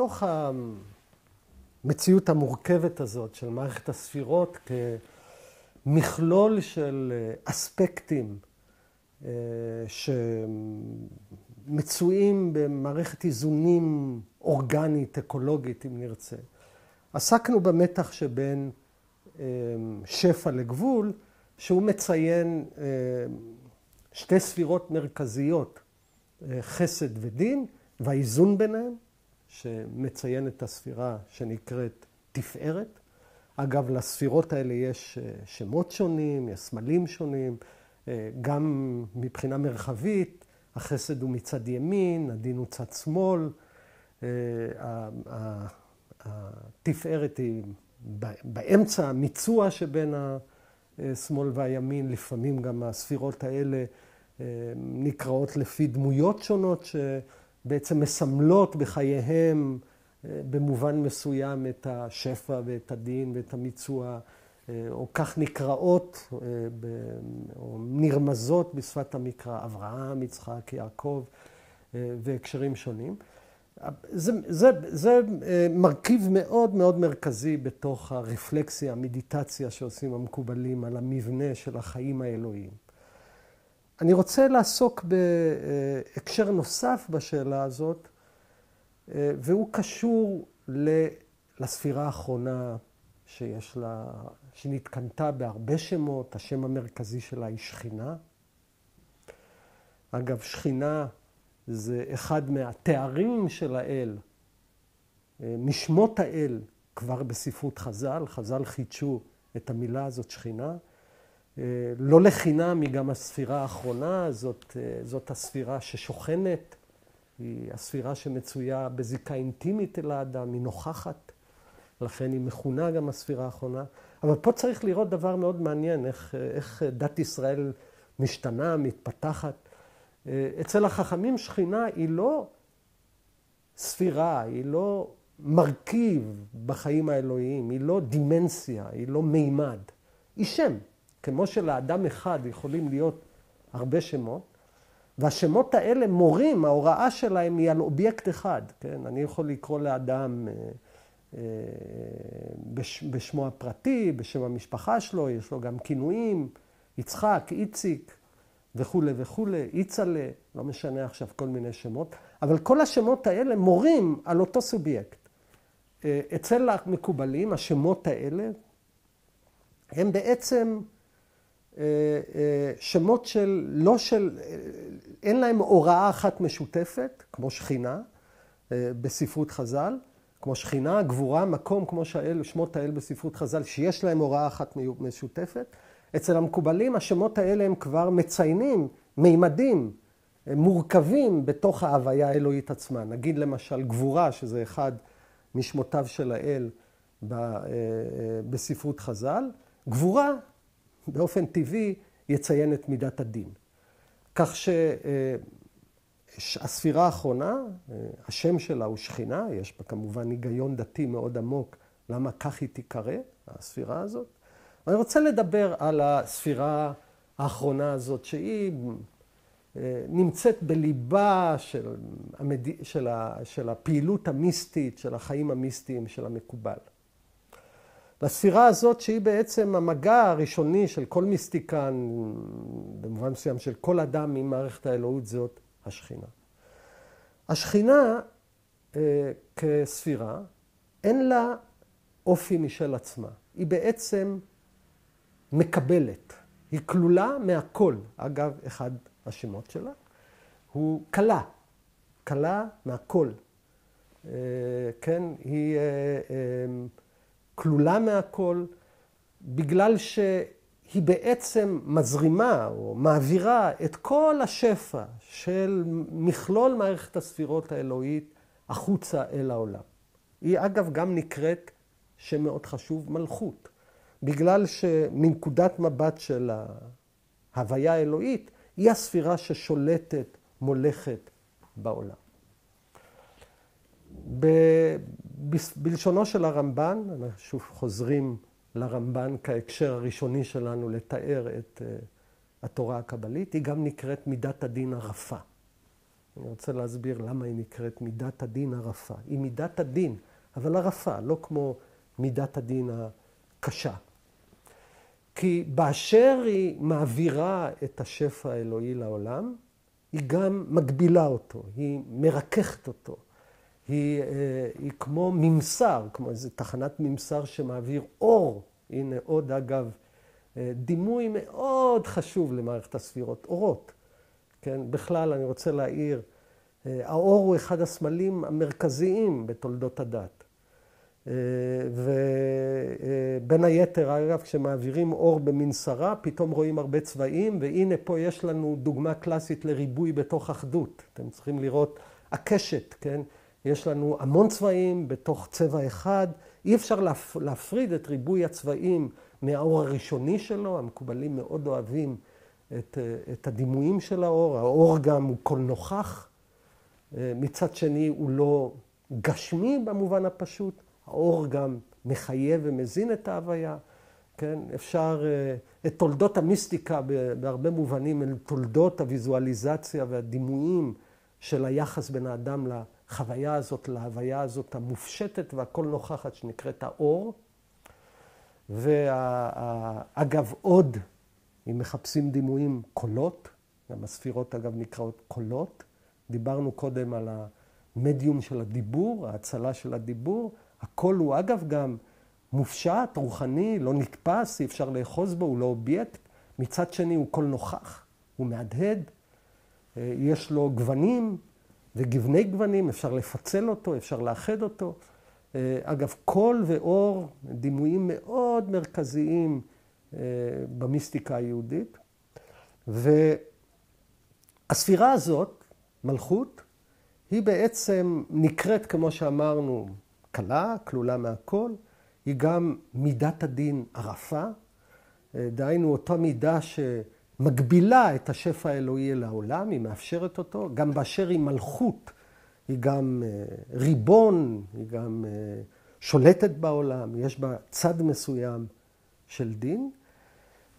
בתוך המציאות המורכבת הזאת של מערכת הספירות כמכלול של אספקטים שמצויים במערכת איזונים אורגנית, אקולוגית, אם נרצה. עסקנו במתח שבין שפע לגבול, שהוא מציין שתי ספירות מרכזיות, חסד ודין, והאיזון ביניהם, שמציין את הספירה שנקראת תפארת. אגב, לספירות האלה יש שמות שונים, יש סמלים שונים, גם מבחינה מרחבית, החסד הוא מצד ימין, הדין הוא צד שמאל, התפארת היא באמצע, המיצוע שבין השמאל והימין, לפעמים גם הספירות האלה נקראות לפי דמויות שונות שבעצם מסמלות בחייהם במובן מסוים את השפע ואת הדין ואת המיצוע, או כך נקראות או נרמזות בשפת המקרא, אברהם, יצחק, יעקב והקשרים שונים. זה מרכיב מאוד מאוד מרכזי בתוך הרפלקסיה, המדיטציה שעושים המקובלים על המבנה של החיים האלוהיים. אני רוצה לעסוק בהקשר נוסף בשאלה הזאת, והוא קשור לספירה האחרונה שיש לה, שנתקנתה בהרבה שמות. השם המרכזי שלה היא שכינה. אגב, שכינה זה אחד מהתארים של האל, משמות האל כבר בספרות חז"ל. חז"ל חידשו את המילה הזאת שכינה. לא לחינם היא גם הספירה האחרונה, זאת הספירה ששוכנת, היא הספירה שמצויה בזיקה אינטימית אל האדם, היא נוכחת, לכן היא מכונה גם הספירה האחרונה. אבל פה צריך לראות דבר מאוד מעניין, איך דת ישראל משתנה, מתפתחת. אצל החכמים שכינה היא לא ספירה, היא לא מרכיב בחיים האלוהיים, היא לא דימנסיה, היא לא מימד, היא שם. כמו שלאדם אחד יכולים להיות הרבה שמות, והשמות האלה מורים, ההוראה שלהם היא על אובייקט אחד. כן? אני יכול לקרוא לאדם בשמו הפרטי, בשם המשפחה שלו, יש לו גם כינויים, יצחק, איציק וכו' וכו', איצלה, לא משנה עכשיו כל מיני שמות, אבל כל השמות האלה מורים על אותו סובייקט. אצל המקובלים, השמות האלה הם בעצם שמות אין להם הוראה אחת משותפת, כמו שכינה בספרות חז"ל, כמו שכינה, גבורה, מקום, כמו שמות האל בספרות חז"ל, שיש להם הוראה אחת משותפת. אצל המקובלים, השמות האלה הם כבר מציינים מימדים מורכבים בתוך ההוויה האלוהית עצמה. נגיד למשל גבורה, שזה אחד משמותיו של האל בספרות חז"ל. גבורה, באופן טבעי, יציין את מידת הדין. כך שהספירה האחרונה, השם שלה הוא שכינה, יש בה כמובן היגיון דתי מאוד עמוק, למה כך היא תיקרא, הספירה הזאת. אני רוצה לדבר על הספירה האחרונה הזאת, שהיא נמצאת בליבה של הפעילות המיסטית, של החיים המיסטיים של המקובל. והספירה הזאת שהיא בעצם המגע הראשוני של כל מיסטיקן, במובן מסוים של כל אדם עם מערכת האלוהות, זאת השכינה. השכינה כספירה אין לה אופי משל עצמה. היא בעצם מקבלת. היא כלולה מהכל. אגב, אחד השמות שלה הוא כלה. כלה מהכל. כן, היא כלולה מהכל, בגלל שהיא בעצם מזרימה או מעבירה את כל השפע של מכלול מערכת הספירות האלוהית החוצה אל העולם. היא אגב גם נקראת, שמאוד חשוב, מלכות. בגלל שמנקודת מבט של ההוויה האלוהית, היא הספירה ששולטת, מולכת בעולם. בלשונו של הרמב"ן, אנחנו שוב חוזרים לרמב"ן כהקשר הראשוני שלנו לתאר את התורה הקבלית, היא גם נקראת מידת הדין הרפה. אני רוצה להסביר למה היא נקראת מידת הדין הרפה. היא מידת הדין, אבל הרפה, לא כמו מידת הדין הקשה. כי באשר היא מעבירה את השפע האלוהי לעולם, היא גם מגבילה אותו, היא מרככת אותו. היא כמו ממסר, כמו איזו תחנת ממסר שמעביר אור. הנה עוד אגב, דימוי מאוד חשוב למערכת הספירות, אורות. כן? בכלל אני רוצה להעיר, האור הוא אחד הסמלים המרכזיים בתולדות הדת. ובין היתר, אגב, כשמעבירים אור במנסרה, פתאום רואים הרבה צבעים, והנה פה יש לנו דוגמה קלאסית לריבוי בתוך אחדות. אתם צריכים לראות הקשת, כן? יש לנו המון צבעים בתוך צבע אחד. אי אפשר להפריד את ריבוי הצבעים מהאור הראשוני שלו. המקובלים מאוד אוהבים את הדימויים של האור. האור גם הוא כל נוכח. מצד שני הוא לא גשמי במובן הפשוט. האור גם מחייב ומזין את ההוויה. כן? אפשר, את תולדות המיסטיקה בהרבה מובנים, אל תולדות הוויזואליזציה והדימויים של היחס בין האדם לחוויה הזאת, להוויה הזאת המופשטת והכל נוכחת שנקראת האור. ואגב עוד, אם מחפשים דימויים, קולות, גם הספירות אגב נקראות קולות. דיברנו קודם על המדיום של הדיבור, ההצלה של הדיבור. הקול הוא אגב גם מופשט, רוחני, לא נתפס, אי אפשר לאחוז בו, הוא לא אובייקט. מצד שני הוא קול נוכח, הוא מהדהד, יש לו גוונים וגווני גוונים, אפשר לפצל אותו, אפשר לאחד אותו. אגב, קול ואור, דימויים מאוד מרכזיים במיסטיקה היהודית. והספירה הזאת, מלכות, היא בעצם נקראת, כמו שאמרנו, קלה, כלולה מהכל. היא גם מידת הדין הרפה. דהיינו, אותה מידה שמגבילה את השפע האלוהי אל העולם, היא מאפשרת אותו. גם באשר היא מלכות, היא גם ריבון, היא גם שולטת בעולם, יש בה צד מסוים של דין.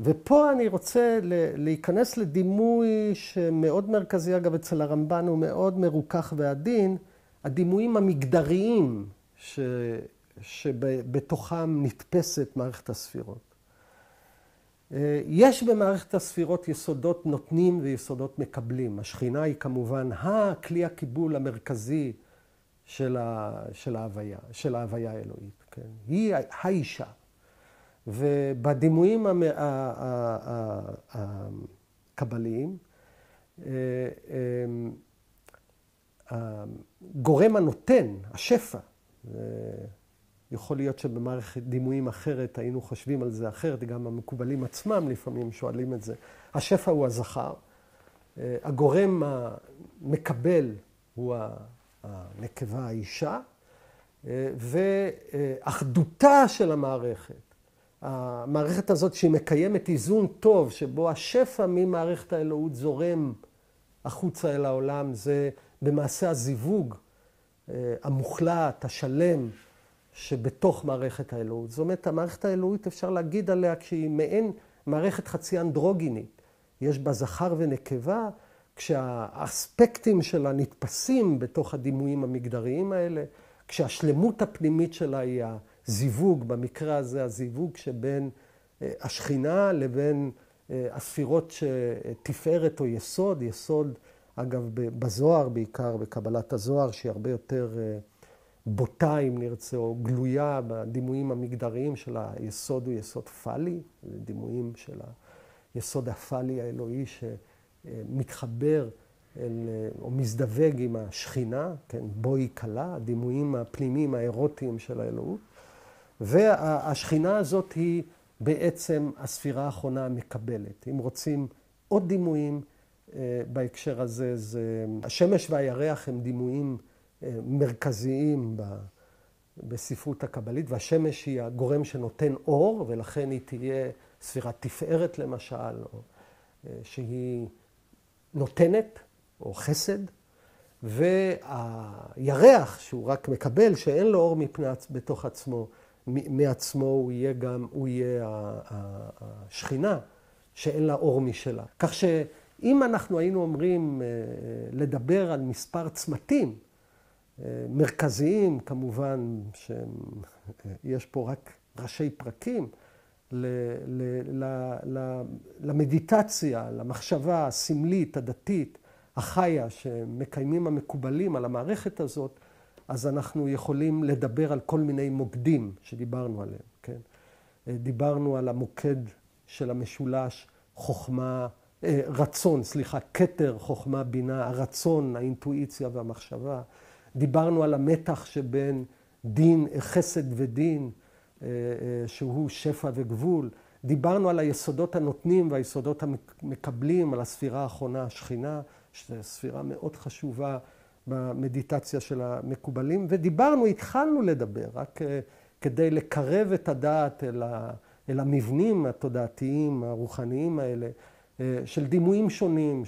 ופה אני רוצה להיכנס לדימוי שמאוד מרכזי, אגב, אצל הרמב"ן הוא מאוד מרוכך ועדין, הדימויים המגדריים שבתוכם נתפסת מערכת הספירות. יש במערכת הספירות יסודות נותנים ויסודות מקבלים. השכינה היא כמובן הכלי הקיבול המרכזי של ההוויה האלוהית. כן? היא האישה. ובדימויים הקבליים, הגורם הנותן, השפע, יכול להיות שבמערכת דימויים אחרת היינו חושבים על זה אחרת, גם המקובלים עצמם לפעמים שואלים את זה. השפע הוא הזכר, הגורם המקבל הוא הנקבה, האישה, ואחדותה של המערכת. המערכת הזאת שהיא מקיימת איזון טוב, שבו השפע ממערכת האלוהות זורם החוצה אל העולם, זה במעשה הזיווג המוחלט, השלם, שבתוך מערכת האלוהות. זאת אומרת, המערכת האלוהית אפשר להגיד עליה כשהיא מעין מערכת חצי אנדרוגינית. יש בה זכר ונקבה, כשהאספקטים שלה נתפסים בתוך הדימויים המגדריים האלה, כשהשלמות הפנימית שלה היא הזיווג, במקרה הזה הזיווג שבין השכינה לבין הספירות שתפארת או יסוד, יסוד אגב בזוהר בעיקר, בקבלת הזוהר, שהיא הרבה יותר בוטה אם נרצה, או גלויה בדימויים המגדריים של היסוד הוא יסוד פאלי, דימויים של היסוד הפאלי האלוהי שמתחבר או מזדווג עם השכינה, כן, בו היא קלה, הדימויים הפנימיים האירוטיים של האלוהות. והשכינה הזאת היא בעצם הספירה האחרונה המקבלת. אם רוצים עוד דימויים בהקשר הזה, השמש והירח הם דימויים מרכזיים בספרות הקבלית, והשמש היא הגורם שנותן אור, ולכן היא תהיה ספירת תפארת למשל, או שהיא נותנת, או חסד, והירח שהוא רק מקבל, שאין לו אור בתוך עצמו, מעצמו הוא יהיה השכינה, שאין לה אור משלה. כך אם אנחנו היינו אומרים לדבר על מספר צמתים מרכזיים, כמובן שיש פה רק ראשי פרקים, למדיטציה, למחשבה הסמלית, הדתית, החיה, שמקיימים המקובלים על המערכת הזאת, אז אנחנו יכולים לדבר על כל מיני מוקדים שדיברנו עליהם, כן? דיברנו על המוקד של המשולש, כתר, חוכמה, בינה, הרצון, האינטואיציה והמחשבה. דיברנו על המתח שבין חסד ודין, שהוא שפע וגבול. דיברנו על היסודות הנותנים והיסודות המקבלים, על הספירה האחרונה, השכינה, שזו ספירה מאוד חשובה במדיטציה של המקובלים. ודיברנו, התחלנו לדבר, רק כדי לקרב את הדעת אל המבנים התודעתיים, הרוחניים האלה, של דימויים שונים,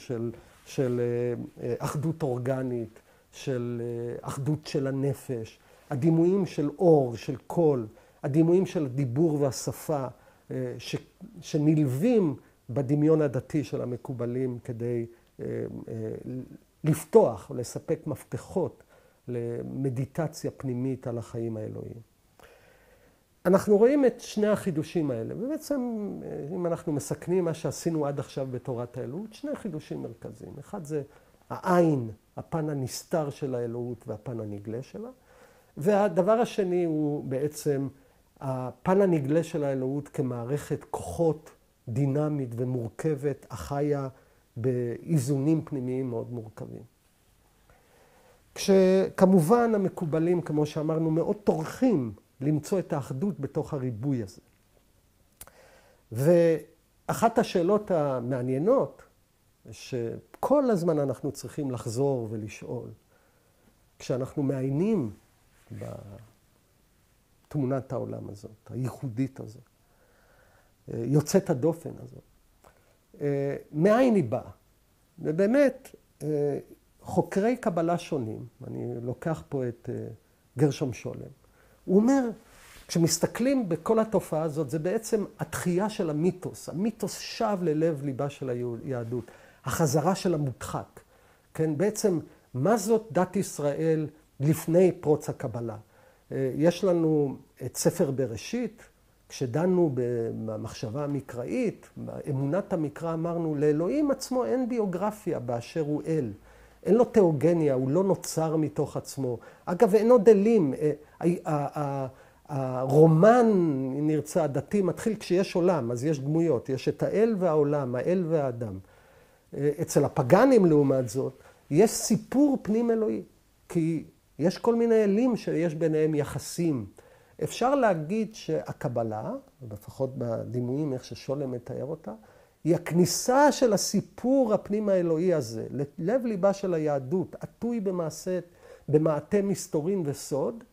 של אחדות אורגנית, של אחדות של הנפש, הדימויים של אור, של קול, הדימויים של הדיבור והשפה, שנלווים בדמיון הדתי של המקובלים כדי לפתוח או לספק מפתחות למדיטציה פנימית על החיים האלוהיים. אנחנו רואים את שני החידושים האלה, ובעצם אם אנחנו מסכנים מה שעשינו עד עכשיו בתורת האלוהות, שני חידושים מרכזיים. אחד זה העין, הפן הנסתר של האלוהות והפן הנגלה שלה, והדבר השני הוא בעצם הפן הנגלה של האלוהות כמערכת כוחות דינמית ומורכבת, החיה באיזונים פנימיים מאוד מורכבים. כשכמובן המקובלים, כמו שאמרנו, מאוד טורחים למצוא את האחדות בתוך הריבוי הזה. ואחת השאלות המעניינות, שכל הזמן אנחנו צריכים לחזור ולשאול, כשאנחנו מעיינים בתמונת העולם הזאת, הייחודית הזאת, יוצאת הדופן הזאת, מאין היא באה? ובאמת, חוקרי קבלה שונים, אני לוקח פה את גרשום שולם, הוא אומר, כשמסתכלים בכל התופעה הזאת, זה בעצם התחייה של המיתוס. המיתוס שב ללב ליבה של היהדות, החזרה של המודחק. כן, בעצם, מה זאת דת ישראל לפני פרוץ הקבלה? יש לנו את ספר בראשית, כשדנו במחשבה המקראית, באמונת המקרא אמרנו, לאלוהים עצמו אין ביוגרפיה באשר הוא אל. אין לו תיאוגניה, הוא לא נוצר מתוך עצמו. אגב, אינו דלים. הרומן, אם נרצה, הדתי מתחיל כשיש עולם, אז יש דמויות. יש את האל והעולם, האל והאדם. אצל הפגנים, לעומת זאת, יש סיפור פנים אלוהי. כי יש כל מיני אלים שיש ביניהם יחסים. אפשר להגיד שהקבלה, לפחות בדימויים איך ששולם מתאר אותה, היא הכניסה של הסיפור הפנים האלוהי הזה, ללב ליבה של היהדות, עטוי במעטה מסתורין וסוד,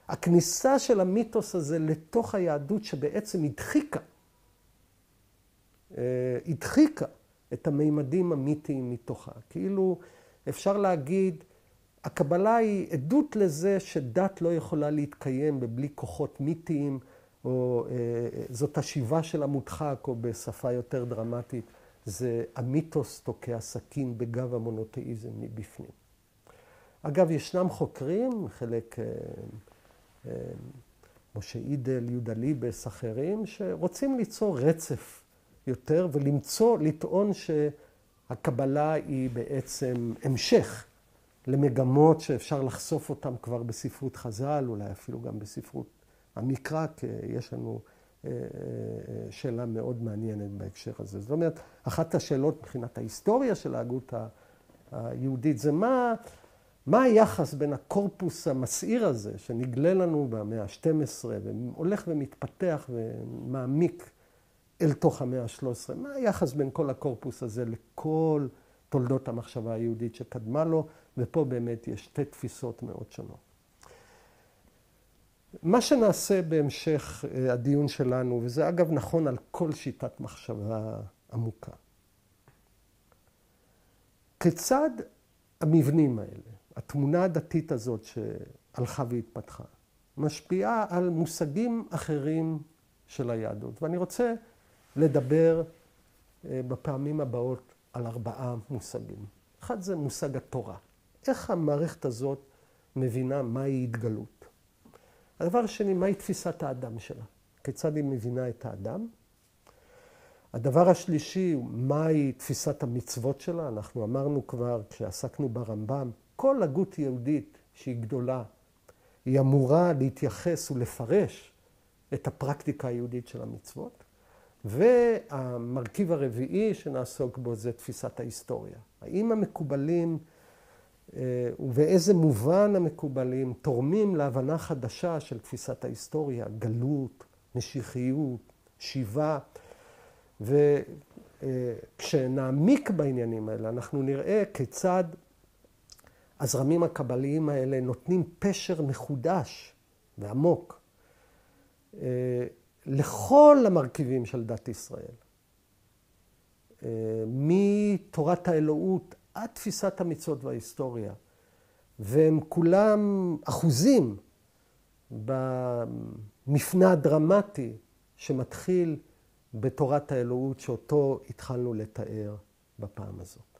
הכניסה של המיתוס הזה לתוך היהדות שבעצם הדחיקה את המימדים המיתיים מתוכה. כאילו אפשר להגיד, הקבלה היא עדות לזה שדת לא יכולה להתקיים בבלי כוחות מיתיים, או זאת השיבה של המודחק, או בשפה יותר דרמטית, זה המיתוס תוקע סכין בגב המונותאיזם מבפנים. אגב, ישנם חוקרים, חלק משה אידל, יהודה ליבס, אחרים, שרוצים ליצור רצף יותר, לטעון שהקבלה היא בעצם המשך למגמות שאפשר לחשוף אותן כבר בספרות חז"ל, אולי אפילו גם בספרות המקרא, כי יש לנו שאלה מאוד מעניינת בהקשר הזה. זאת אומרת, אחת השאלות מבחינת ההיסטוריה של ההגות היהודית זה מה היחס בין הקורפוס המסעיר הזה, שנגלה לנו במאה ה-12, והולך ומתפתח ומעמיק אל תוך המאה ה-13, מה היחס בין כל הקורפוס הזה לכל תולדות המחשבה היהודית שקדמה לו, ופה באמת יש שתי תפיסות מאוד שונות. מה שנעשה בהמשך הדיון שלנו, וזה אגב נכון על כל שיטת מחשבה עמוקה, כיצד המבנים האלה, התמונה הדתית הזאת שהלכה והתפתחה, משפיעה על מושגים אחרים של היהדות. ואני רוצה לדבר בפעמים הבאות על 4 מושגים. אחד זה מושג התורה. איך המערכת הזאת מבינה מהי התגלות? הדבר השני, מהי תפיסת האדם שלה? כיצד היא מבינה את האדם? הדבר השלישי הוא מהי תפיסת המצוות שלה. אנחנו אמרנו כבר, כשעסקנו ברמב"ם, כל הגות יהודית שהיא גדולה, היא אמורה להתייחס ולפרש את הפרקטיקה היהודית של המצוות. והמרכיב הרביעי שנעסוק בו זה תפיסת ההיסטוריה. האם המקובלים ובאיזה מובן המקובלים תורמים להבנה חדשה של תפיסת ההיסטוריה, גלות, משיחיות, שיבה. וכשנעמיק בעניינים האלה, אנחנו נראה כיצד הזרמים הקבליים האלה נותנים פשר מחודש ועמוק לכל המרכיבים של דת ישראל. מתורת האלוהות עד תפיסת המצוות וההיסטוריה. והם כולם אחוזים במפנה הדרמטי שמתחיל בתורת האלוהות שאותו התחלנו לתאר בפעם הזאת.